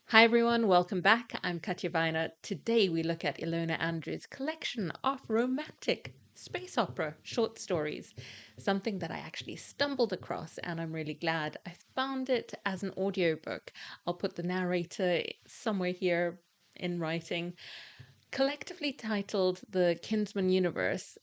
Hi everyone, welcome back. I'm Katja. Today we look at Ilona Andrews' collection of romantic space opera short stories, something that I actually stumbled across and I'm really glad I found it as an audiobook. I'll put the narrator somewhere here in writing. Collectively titled The Kinsmen Universe,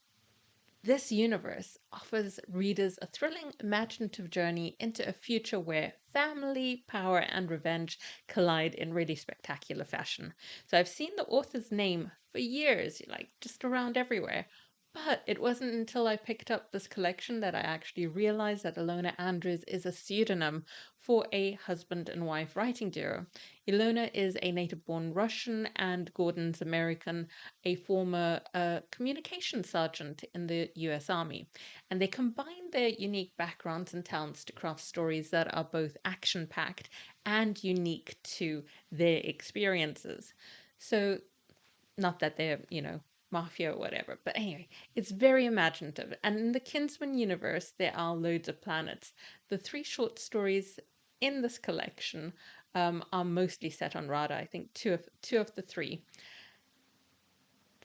this universe offers readers a thrilling, imaginative journey into a future where family, power, and revenge collide in really spectacular fashion. So I've seen the author's name for years, like just around everywhere. But it wasn't until I picked up this collection that I actually realized that Ilona Andres is a pseudonym for a husband and wife writing duo. Ilona is a native born Russian and Gordon's American, a former communications sergeant in the US Army. And they combine their unique backgrounds and talents to craft stories that are both action packed and unique to their experiences. So, not that they're, mafia or whatever, but anyway, it's very imaginative. And in the Kinsman universe, there are loads of planets. The three short stories in this collection are mostly set on Rada. I think two of the three.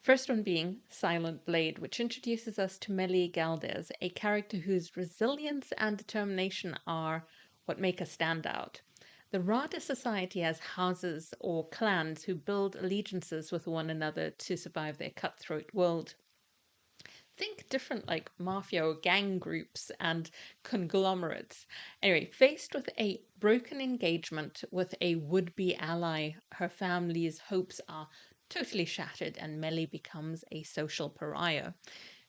First one being Silent Blade, which introduces us to Meli Galdes, a character whose resilience and determination are what make her stand out. The Rada society has houses or clans who build allegiances with one another to survive their cutthroat world. Think different like mafia or gang groups and conglomerates. Anyway, faced with a broken engagement with a would be ally, her family's hopes are totally shattered and Melly becomes a social pariah.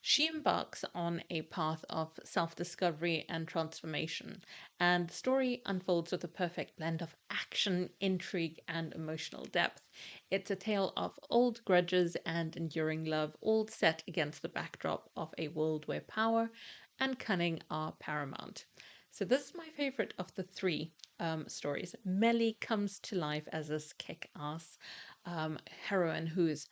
She embarks on a path of self discovery and transformation, and the story unfolds with a perfect blend of action, intrigue, and emotional depth. It's a tale of old grudges and enduring love, all set against the backdrop of a world where power and cunning are paramount. So, this is my favorite of the three stories. Melly comes to life as this kick ass heroine whose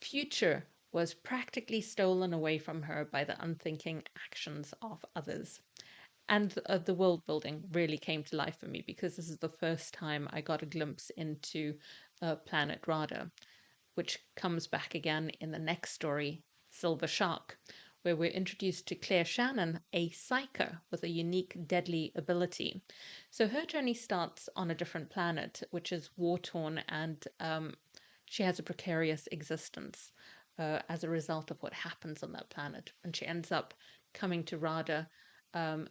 future was practically stolen away from her by the unthinking actions of others. And the world building really came to life for me because this is the first time I got a glimpse into planet Rada, which comes back again in the next story, Silver Shark, where we're introduced to Claire Shannon, a psyker with a unique, deadly ability. So her journey starts on a different planet, which is war torn, and she has a precarious existence as a result of what happens on that planet. And she ends up coming to Rada,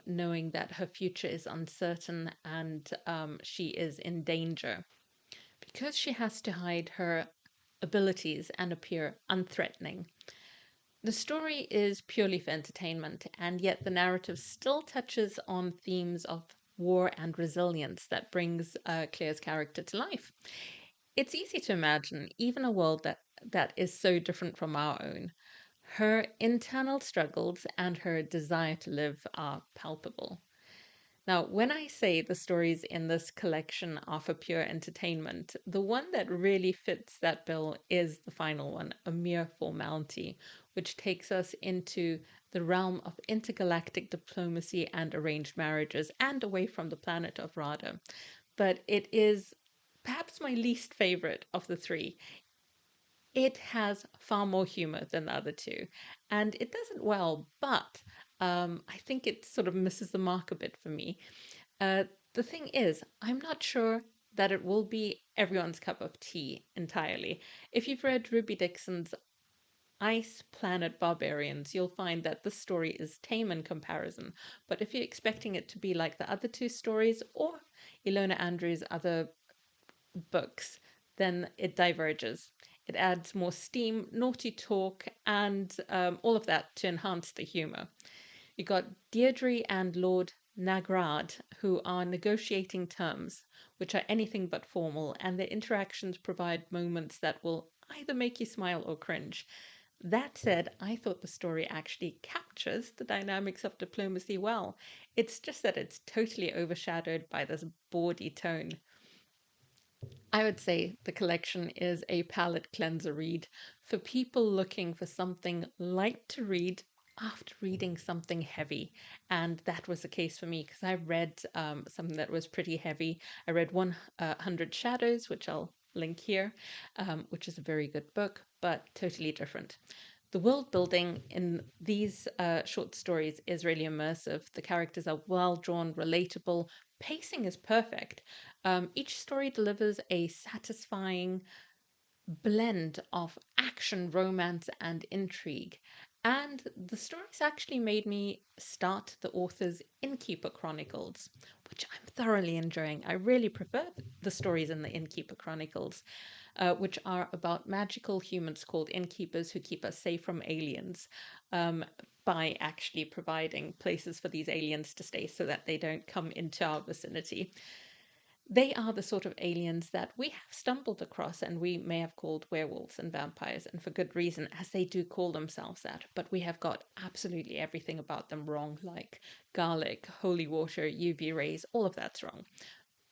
knowing that her future is uncertain and she is in danger. Because she has to hide her abilities and appear unthreatening. The story is purely for entertainment, and yet the narrative still touches on themes of war and resilience that brings Claire's character to life. It's easy to imagine even a world that is so different from our own. Her internal struggles and her desire to live are palpable. Now, when I say the stories in this collection are for pure entertainment, the one that really fits that bill is the final one, A Mere Formality, which takes us into the realm of intergalactic diplomacy and arranged marriages and away from the planet of Rada. But it is perhaps my least favorite of the three. It has far more humor than the other two, and it does it well, but I think it sort of misses the mark a bit for me. The thing is, I'm not sure that it will be everyone's cup of tea entirely. If you've read Ruby Dixon's Ice Planet Barbarians, you'll find that this story is tame in comparison. But if you're expecting it to be like the other two stories or Ilona Andrews' other books, then it diverges. It adds more steam, naughty talk, and all of that to enhance the humor. You got Deirdre and Lord Nagrad, who are negotiating terms, which are anything but formal, and their interactions provide moments that will either make you smile or cringe. That said, I thought the story actually captures the dynamics of diplomacy well. It's just that it's totally overshadowed by this bawdy tone. I would say the collection is a palate cleanser read for people looking for something light to read after reading something heavy. And that was the case for me because I read something that was pretty heavy. I read 100 Shadows, which I'll link here, which is a very good book, but totally different. The world building in these short stories is really immersive. The characters are well drawn, relatable. Pacing is perfect. Each story delivers a satisfying blend of action, romance, and intrigue. And the stories actually made me start the author's InnKeeper Chronicles, which I'm thoroughly enjoying. I really prefer the stories in the InnKeeper Chronicles, which are about magical humans called innkeepers who keep us safe from aliens by actually providing places for these aliens to stay so that they don't come into our vicinity. They are the sort of aliens that we have stumbled across and we may have called werewolves and vampires, and for good reason, as they do call themselves that. But we have got absolutely everything about them wrong, like garlic, holy water, UV rays, all of that's wrong.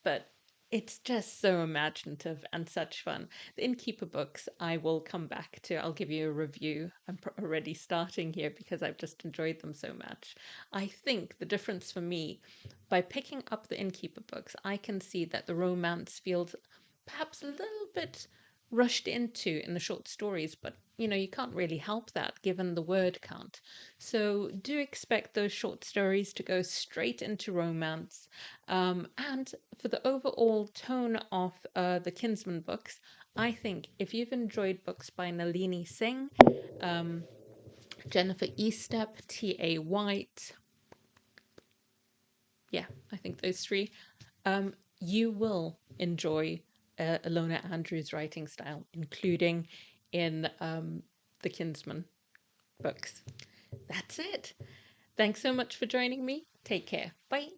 But it's just so imaginative and such fun. The Innkeeper books, I will come back to. I'll give you a review. I'm already starting here because I've just enjoyed them so much. I think the difference for me, by picking up the Innkeeper books, I can see that the romance feels perhaps a little bit rushed into in the short stories, but you can't really help that given the word count. So do expect those short stories to go straight into romance. And for the overall tone of the Kinsmen books, I think if you've enjoyed books by Nalini Singh, um, Jennifer Estep, T.A. White, yeah, I think those three, you will enjoy Ilona Andrews' writing style, including in the Kinsmen books. That's it. Thanks so much for joining me. Take care. Bye.